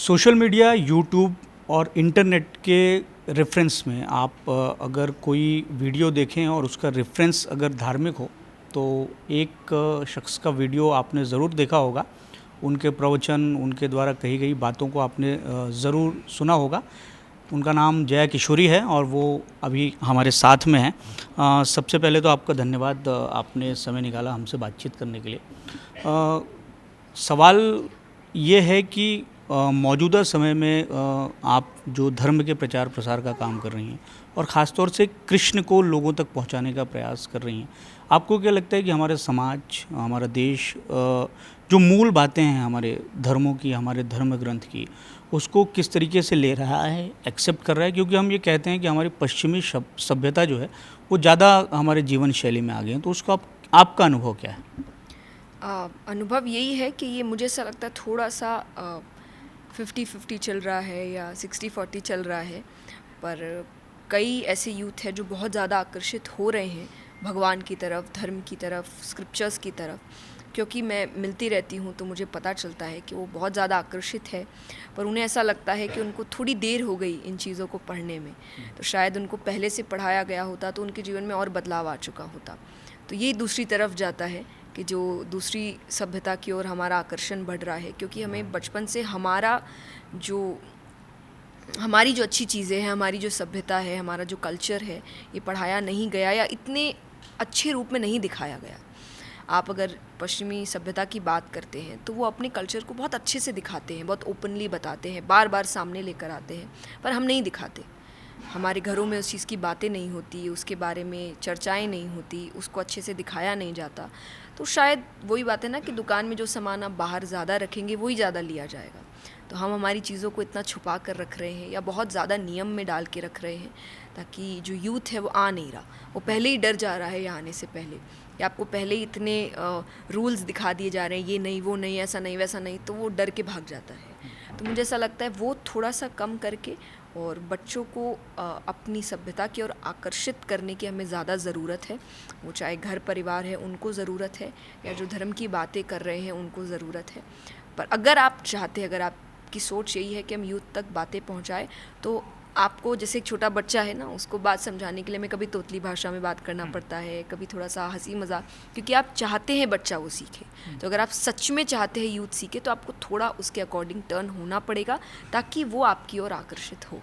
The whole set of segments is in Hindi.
सोशल मीडिया, यूट्यूब और इंटरनेट के रेफरेंस में आप अगर कोई वीडियो देखें और उसका रेफरेंस अगर धार्मिक हो, तो एक शख्स का वीडियो आपने ज़रूर देखा होगा। उनके प्रवचन, उनके द्वारा कही गई बातों को आपने ज़रूर सुना होगा। उनका नाम जया किशोरी है और वो अभी हमारे साथ में हैं। सबसे पहले तो आपका धन्यवाद, आपने समय निकाला हमसे बातचीत करने के लिए। सवाल ये है कि मौजूदा समय में आप जो धर्म के प्रचार प्रसार का काम कर रही हैं और ख़ास तौर से कृष्ण को लोगों तक पहुंचाने का प्रयास कर रही हैं, आपको क्या लगता है कि हमारे समाज, हमारा देश जो मूल बातें हैं हमारे धर्मों की, हमारे धर्म ग्रंथ की, उसको किस तरीके से ले रहा है, एक्सेप्ट कर रहा है? क्योंकि हम ये कहते हैं कि हमारी पश्चिमी सभ्यता जो है वो ज़्यादा हमारे जीवन शैली में आ गई है, तो उसका आपका अनुभव क्या है? अनुभव यही है कि ये मुझे ऐसा लगता है थोड़ा सा 50-50 चल रहा है या 60-40 चल रहा है। पर कई ऐसे यूथ हैं जो बहुत ज़्यादा आकर्षित हो रहे हैं भगवान की तरफ, धर्म की तरफ, स्क्रिप्चर्स की तरफ। क्योंकि मैं मिलती रहती हूँ तो मुझे पता चलता है कि वो बहुत ज़्यादा आकर्षित है, पर उन्हें ऐसा लगता है कि उनको थोड़ी देर हो गई इन चीज़ों को पढ़ने में। तो शायद उनको पहले से पढ़ाया गया होता तो उनके जीवन में और बदलाव आ चुका होता। तो ये दूसरी तरफ जाता है कि जो दूसरी सभ्यता की ओर हमारा आकर्षण बढ़ रहा है, क्योंकि हमें बचपन से हमारी जो अच्छी चीज़ें हैं, हमारी जो सभ्यता है, हमारा जो कल्चर है, ये पढ़ाया नहीं गया या इतने अच्छे रूप में नहीं दिखाया गया। आप अगर पश्चिमी सभ्यता की बात करते हैं तो वो अपने कल्चर को बहुत अच्छे से दिखाते हैं, बहुत ओपनली बताते हैं, बार बार सामने लेकर आते हैं, पर हम नहीं दिखाते। हमारे घरों में उस चीज़ की बातें नहीं होती, उसके बारे में चर्चाएं नहीं होती, उसको अच्छे से दिखाया नहीं जाता। तो शायद वही बात है ना कि दुकान में जो सामान आप बाहर ज़्यादा रखेंगे वही ज़्यादा लिया जाएगा। तो हम हमारी चीज़ों को इतना छुपा कर रख रहे हैं या बहुत ज़्यादा नियम में डाल के रख रहे हैं, ताकि जो यूथ है वो आ नहीं रहा, वो पहले ही डर जा रहा है यहाँ आने से पहले, या आपको पहले ही इतने रूल्स दिखा दिए जा रहे हैं, ये नहीं, वो नहीं, ऐसा नहीं, वैसा नहीं, तो वो डर के भाग जाता है। तो मुझे ऐसा लगता है वो थोड़ा सा कम करके और बच्चों को अपनी सभ्यता की ओर आकर्षित करने की हमें ज़्यादा ज़रूरत है। वो चाहे घर परिवार है उनको ज़रूरत है, या जो धर्म की बातें कर रहे हैं उनको ज़रूरत है। पर अगर आप चाहते हैं, अगर आपकी सोच यही है कि हम यूथ तक बातें पहुंचाएं, तो आपको, जैसे एक छोटा बच्चा है ना, उसको बात समझाने के लिए हमें कभी तोतली भाषा में बात करना पड़ता है, कभी थोड़ा सा हंसी मजाक, क्योंकि आप चाहते हैं बच्चा वो सीखे। तो अगर आप सच में चाहते हैं यूथ सीखे तो आपको थोड़ा उसके अकॉर्डिंग टर्न होना पड़ेगा, ताकि वो आपकी ओर आकर्षित हो।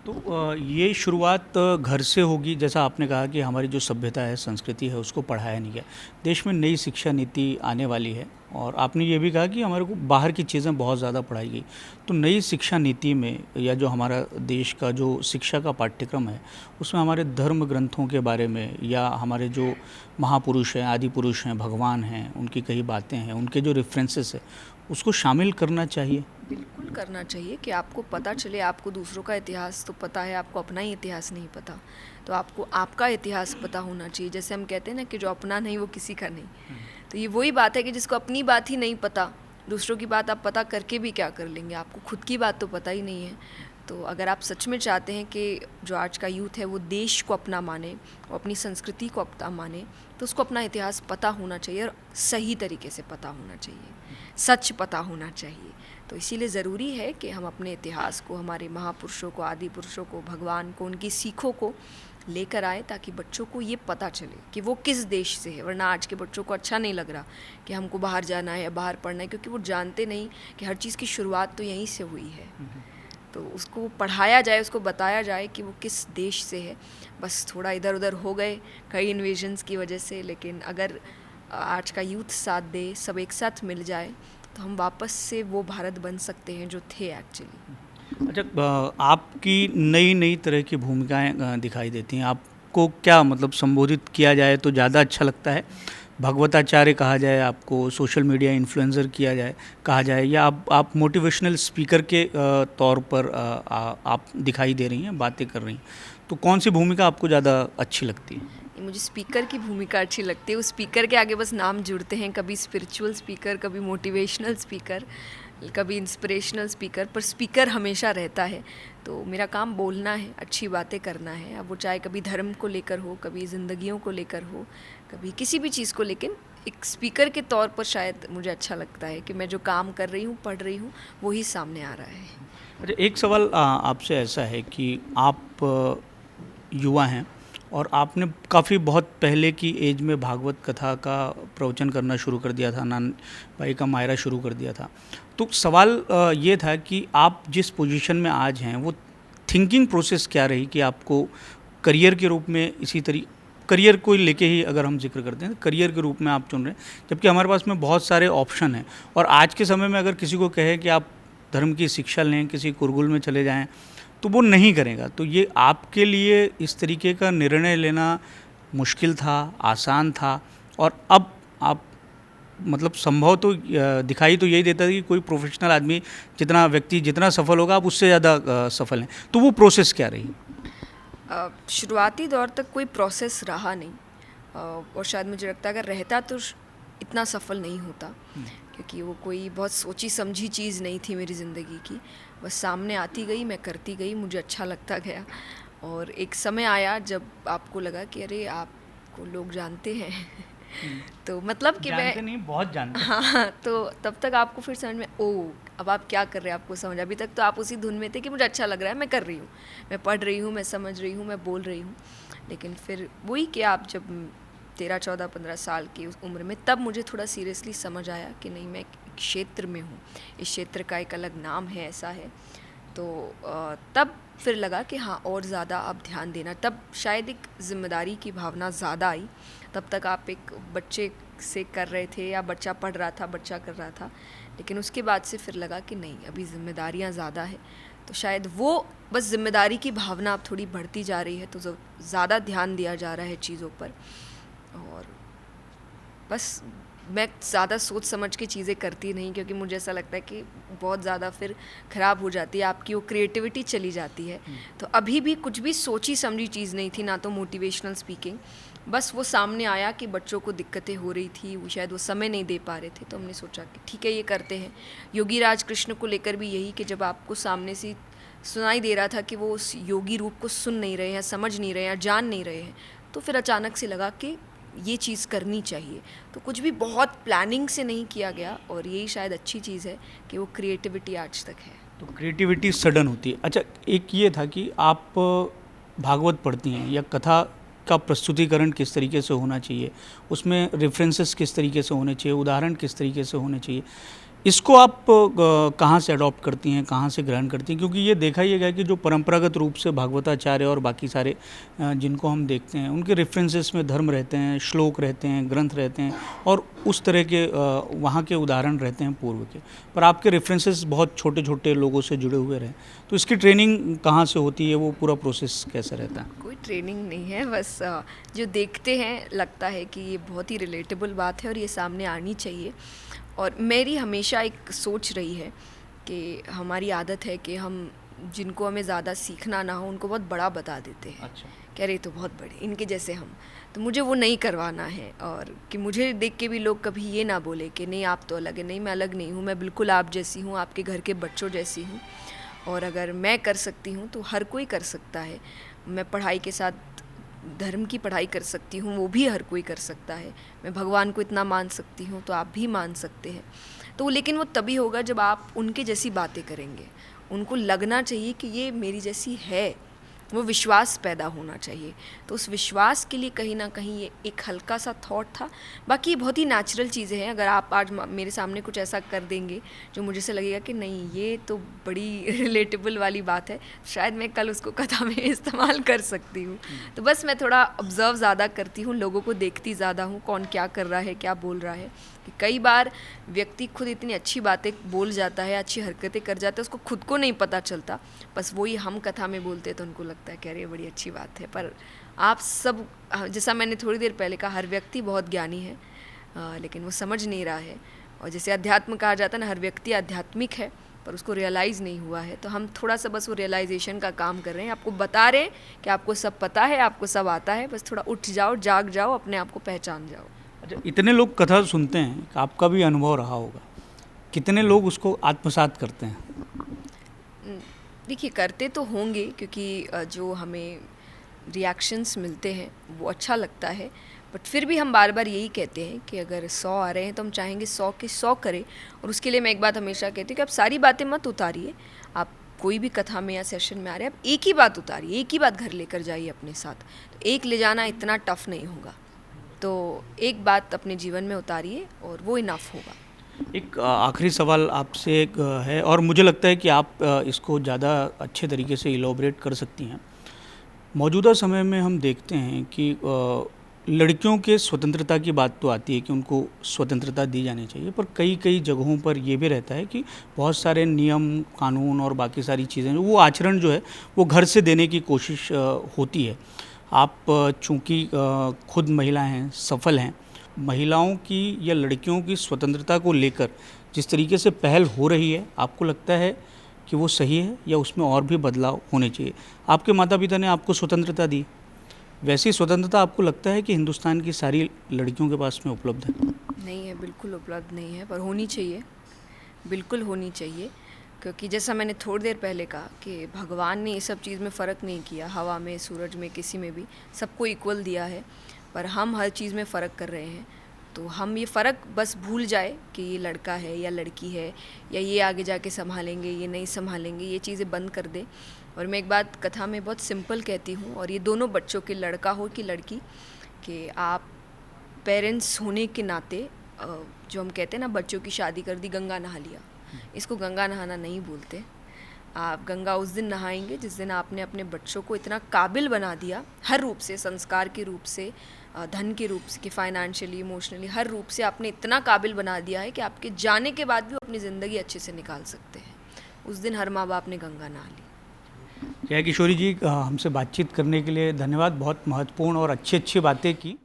तो ये शुरुआत घर से होगी। जैसा आपने कहा कि हमारी जो सभ्यता है, संस्कृति है, उसको पढ़ाया नहीं गया। देश में नई शिक्षा नीति आने वाली है और आपने ये भी कहा कि हमारे को बाहर की चीज़ें बहुत ज़्यादा पढ़ाई गई। तो नई शिक्षा नीति में या जो हमारा देश का जो शिक्षा का पाठ्यक्रम है, उसमें हमारे धर्म ग्रंथों के बारे में या हमारे जो महापुरुष हैं, आदि पुरुष हैं, भगवान हैं, उनकी कई बातें हैं, उनके जो रेफरेंसेस है, उसको शामिल करना चाहिए। बिल्कुल करना चाहिए कि आपको पता चले। आपको दूसरों का इतिहास तो पता है, आपको अपना ही इतिहास नहीं पता, तो आपको आपका इतिहास पता होना चाहिए। जैसे हम कहते हैं ना कि जो अपना नहीं वो किसी का नहीं, तो ये वही बात है कि जिसको अपनी बात ही नहीं पता, दूसरों की बात आप पता करके भी क्या कर लेंगे, आपको खुद की बात तो पता ही नहीं है। तो अगर आप सच में चाहते हैं कि जो आज का यूथ है वो देश को अपना माने, वो अपनी संस्कृति को अपना माने, तो उसको अपना इतिहास पता होना चाहिए और सही तरीके से पता होना चाहिए, सच पता होना चाहिए। तो इसीलिए ज़रूरी है कि हम अपने इतिहास को, हमारे महापुरुषों को, आदि पुरुषों को, भगवान को, उनकी सीखों को लेकर आए, ताकि बच्चों को ये पता चले कि वो किस देश से है। वरना आज के बच्चों को अच्छा नहीं लग रहा कि हमको बाहर जाना है या बाहर पढ़ना है, क्योंकि वो जानते नहीं कि हर चीज़ की शुरुआत तो यहीं से हुई है। तो उसको पढ़ाया जाए, उसको बताया जाए कि वो किस देश से है। बस थोड़ा इधर उधर हो गए कई इन्वेजन्स की वजह से, लेकिन अगर आज का यूथ साथ दे, सब एक साथ मिल जाए, तो हम वापस से वो भारत बन सकते हैं जो थे एक्चुअली। अच्छा, आपकी नई नई तरह की भूमिकाएं दिखाई देती हैं। आपको क्या मतलब संबोधित किया जाए तो ज़्यादा अच्छा लगता है? भगवताचार्य कहा जाए आपको, सोशल मीडिया इन्फ्लुएंसर कहा जाए, या आप मोटिवेशनल स्पीकर के तौर पर आप दिखाई दे रही हैं, बातें कर रही हैं, तो कौन सी भूमिका आपको ज़्यादा अच्छी लगती है? मुझे स्पीकर की भूमिका अच्छी लगती है। उस स्पीकर के आगे बस नाम जुड़ते हैं, कभी स्पिरिचुअल स्पीकर, कभी मोटिवेशनल स्पीकर, कभी इंस्पिरेशनल स्पीकर, पर स्पीकर हमेशा रहता है। तो मेरा काम बोलना है, अच्छी बातें करना है। अब वो चाहे कभी धर्म को लेकर हो, कभी ज़िंदगियों को लेकर हो, कभी किसी भी चीज़ को, लेकिन एक स्पीकर के तौर पर शायद मुझे अच्छा लगता है कि मैं जो काम कर रही हूँ, पढ़ रही हूँ, वही सामने आ रहा है। अच्छा, एक सवाल आपसे ऐसा है कि आप युवा हैं और आपने काफ़ी बहुत पहले की एज में भागवत कथा का प्रवचन करना शुरू कर दिया था, नान भाई का मायरा शुरू कर दिया था। तो सवाल ये था कि आप जिस पोजीशन में आज हैं वो थिंकिंग प्रोसेस क्या रही कि आपको करियर के रूप में इसी तरीके करियर को लेके ही अगर हम जिक्र करते हैं तो करियर के रूप में आप चुन रहे हैं, जबकि हमारे पास में बहुत सारे ऑप्शन हैं। और आज के समय में अगर किसी को कहे कि आप धर्म की शिक्षा लें, किसी गुरुकुल में चले जाएं, तो वो नहीं करेगा। तो ये आपके लिए इस तरीके का निर्णय लेना मुश्किल था, आसान था? और अब आप मतलब संभव तो दिखाई तो यही देता है कि कोई प्रोफेशनल आदमी व्यक्ति जितना सफल होगा आप उससे ज़्यादा सफल हैं। तो वो प्रोसेस क्या रही? शुरुआती दौर तक कोई प्रोसेस रहा नहीं, और शायद मुझे लगता है अगर रहता तो इतना सफल नहीं होता, क्योंकि वो कोई बहुत सोची समझी चीज़ नहीं थी मेरी ज़िंदगी की। बस सामने आती गई, मैं करती गई, मुझे अच्छा लगता गया। और एक समय आया जब आपको लगा कि अरे आपको लोग जानते हैं तो मतलब कि जानते मैं नहीं, बहुत जानते हैं। हाँ, तो तब तक आपको फिर समझ में अब आप क्या कर रहे हैं आपको समझ। अभी तक तो आप उसी धुन में थे कि मुझे अच्छा लग रहा है, मैं कर रही हूँ, मैं पढ़ रही हूँ, मैं समझ रही हूँ, मैं बोल रही हूँ। लेकिन फिर वही कि आप जब 13, 14, 15 साल की उस उम्र में, तब मुझे थोड़ा सीरियसली समझ आया कि नहीं, मैं एक क्षेत्र में हूँ, इस क्षेत्र का एक अलग नाम है, ऐसा है। तो तब फिर लगा कि हाँ, और ज़्यादा आप ध्यान देना। तब शायद एक ज़िम्मेदारी की भावना ज़्यादा आई। तब तक आप एक बच्चे से कर रहे थे, या बच्चा पढ़ रहा था, बच्चा कर रहा था। लेकिन उसके बाद से फिर लगा कि नहीं, अभी ज़िम्मेदारियाँ ज़्यादा है। तो शायद वो बस ज़िम्मेदारी की भावना अब थोड़ी बढ़ती जा रही है, तो ज़्यादा ध्यान दिया जा रहा है चीज़ों पर। और बस मैं ज़्यादा सोच समझ के चीज़ें करती नहीं, क्योंकि मुझे ऐसा लगता है कि बहुत ज़्यादा फिर ख़राब हो जाती है, आपकी वो क्रिएटिविटी चली जाती है। तो अभी भी कुछ भी सोची समझी चीज़ नहीं थी, ना तो मोटिवेशनल स्पीकिंग। बस वो सामने आया कि बच्चों को दिक्कतें हो रही थी, वो शायद वो समय नहीं दे पा रहे थे, तो हमने सोचा कि ठीक है, ये करते हैं। योगी राज कृष्ण को लेकर भी यही कि जब आपको सामने से सुनाई दे रहा था कि वो उस योगी रूप को सुन नहीं रहे हैं, समझ नहीं रहे हैं, जान नहीं रहे हैं, तो फिर अचानक से लगा कि ये चीज़ करनी चाहिए। तो कुछ भी बहुत प्लानिंग से नहीं किया गया, और यही शायद अच्छी चीज़ है कि वो क्रिएटिविटी आज तक है। तो क्रिएटिविटी सडन होती है। अच्छा, एक ये था कि आप भागवत पढ़ती हैं, या कथा का प्रस्तुतिकरण किस तरीके से होना चाहिए, उसमें रेफरेंसेस किस तरीके से होने चाहिए, उदाहरण किस तरीके से होने चाहिए, इसको आप कहाँ से अडॉप्ट करती हैं, कहाँ से ग्रहण करती हैं? क्योंकि ये देखा ही गया कि जो परंपरागत रूप से भागवताचार्य और बाकी सारे जिनको हम देखते हैं, उनके रेफरेंसेस में धर्म रहते हैं, श्लोक रहते हैं, ग्रंथ रहते हैं, और उस तरह के वहाँ के उदाहरण रहते हैं पूर्व के। पर आपके रेफरेंसेस बहुत छोटे छोटे लोगों से जुड़े हुए रहे, तो इसकी ट्रेनिंग कहाँ से होती है, वो पूरा प्रोसेस कैसा रहता है? कोई ट्रेनिंग नहीं है, बस जो देखते हैं लगता है कि ये बहुत ही रिलेटेबल बात है और ये सामने आनी चाहिए। और मेरी हमेशा एक सोच रही है कि हमारी आदत है कि हम जिनको हमें ज़्यादा सीखना ना हो, उनको बहुत बड़ा बता देते हैं। अच्छा। कह रहे तो बहुत बड़े, इनके जैसे हम, तो मुझे वो नहीं करवाना है। और कि मुझे देख के भी लोग कभी ये ना बोले कि नहीं आप तो अलग है। नहीं, मैं अलग नहीं हूँ, मैं बिल्कुल आप जैसी हूँ, आपके घर के बच्चों जैसी हूँ। और अगर मैं कर सकती हूँ तो हर कोई कर सकता है। मैं पढ़ाई के साथ धर्म की पढ़ाई कर सकती हूँ, वो भी हर कोई कर सकता है। मैं भगवान को इतना मान सकती हूँ, तो आप भी मान सकते हैं। तो लेकिन वो तभी होगा जब आप उनके जैसी बातें करेंगे। उनको लगना चाहिए कि ये मेरी जैसी है, वो विश्वास पैदा होना चाहिए। तो उस विश्वास के लिए कहीं ना कहीं ये एक हल्का सा थॉट था। बाकी ये बहुत ही नेचुरल चीज़ें हैं। अगर आप आज मेरे सामने कुछ ऐसा कर देंगे जो मुझे से लगेगा कि नहीं, ये तो बड़ी रिलेटेबल वाली बात है, शायद मैं कल उसको कथा में इस्तेमाल कर सकती हूँ। तो बस मैं थोड़ा ऑब्ज़र्व ज़्यादा करती हूँ, लोगों को देखती ज़्यादा हूँ, कौन क्या कर रहा है, क्या बोल रहा है। कि कई बार व्यक्ति खुद इतनी अच्छी बातें बोल जाता है, अच्छी हरकतें कर जाता है, उसको खुद को नहीं पता चलता। बस वही हम कथा में बोलते हैं तो उनको लगता है कि अरे बड़ी अच्छी बात है। पर आप सब, जैसा मैंने थोड़ी देर पहले कहा, हर व्यक्ति बहुत ज्ञानी है, लेकिन वो समझ नहीं रहा है। और जैसे अध्यात्म कहा जाता है ना, हर व्यक्ति आध्यात्मिक है पर उसको रियलाइज़ नहीं हुआ है। तो हम थोड़ा सा बस वो रियलाइजेशन का काम कर रहे हैं। आपको बता रहे हैं कि आपको सब पता है, आपको सब आता है, बस थोड़ा उठ जाओ, जाग जाओ, अपने आप को पहचान जाओ। अच्छा, इतने लोग कथा सुनते हैं, आपका भी अनुभव रहा होगा, कितने लोग उसको आत्मसात करते हैं? देखिए, करते तो होंगे, क्योंकि जो हमें रिएक्शंस मिलते हैं वो अच्छा लगता है। बट फिर भी हम बार बार यही कहते हैं कि अगर 100 आ रहे हैं तो हम चाहेंगे 100 के 100 करें। और उसके लिए मैं एक बात हमेशा कहती हूँ कि आप सारी बातें मत उतारिए। आप कोई भी कथा में या सेशन में आ रहे हैं, आप एक ही बात उतारिए, एक ही बात घर लेकर जाइए अपने साथ। तो एक ले जाना इतना टफ नहीं होगा, तो एक बात अपने जीवन में उतारिए और वो इनफ होगा। एक आखिरी सवाल आपसे एक है, और मुझे लगता है कि आप इसको ज़्यादा अच्छे तरीके से इलॉबरेट कर सकती हैं। मौजूदा समय में हम देखते हैं कि लड़कियों के स्वतंत्रता की बात तो आती है कि उनको स्वतंत्रता दी जानी चाहिए, पर कई कई जगहों पर ये भी रहता है कि बहुत सारे नियम कानून और बाकी सारी चीज़ें, वो आचरण जो है वो घर से देने की कोशिश होती है। आप चूँकि खुद महिला हैं, सफल हैं, महिलाओं की या लड़कियों की स्वतंत्रता को लेकर जिस तरीके से पहल हो रही है, आपको लगता है कि वो सही है या उसमें और भी बदलाव होने चाहिए? आपके माता पिता ने आपको स्वतंत्रता दी, वैसी स्वतंत्रता आपको लगता है कि हिंदुस्तान की सारी लड़कियों के पास में उपलब्ध है? नहीं है, बिल्कुल उपलब्ध नहीं है, पर होनी चाहिए, बिल्कुल होनी चाहिए। क्योंकि जैसा मैंने थोड़ी देर पहले कहा कि भगवान ने ये सब चीज़ में फ़र्क नहीं किया, हवा में, सूरज में, किसी में भी सबको इक्वल दिया है, पर हम हर चीज़ में फ़र्क कर रहे हैं। तो हम ये फ़र्क बस भूल जाए कि ये लड़का है या लड़की है, या ये आगे जाके संभालेंगे, ये नहीं संभालेंगे, ये चीज़ें बंद कर दे। और मैं एक बात कथा में बहुत सिंपल कहती हूँ, और ये दोनों बच्चों के, लड़का हो कि लड़की, कि आप पेरेंट्स होने के नाते जो हम कहते हैं ना, बच्चों की शादी कर दी, गंगा नहा लिया, इसको गंगा नहाना नहीं बोलते। आप गंगा उस दिन नहाएंगे जिस दिन आपने अपने बच्चों को इतना काबिल बना दिया, हर रूप से, संस्कार के रूप से, धन के रूप से, कि फाइनेंशियली, इमोशनली, हर रूप से आपने इतना काबिल बना दिया है कि आपके जाने के बाद भी वो अपनी ज़िंदगी अच्छे से निकाल सकते हैं। उस दिन हर माँ बाप ने गंगा नहा ली। जय किशोरी जी, हमसे बातचीत करने के लिए धन्यवाद। बहुत महत्वपूर्ण और अच्छी अच्छी बातें की।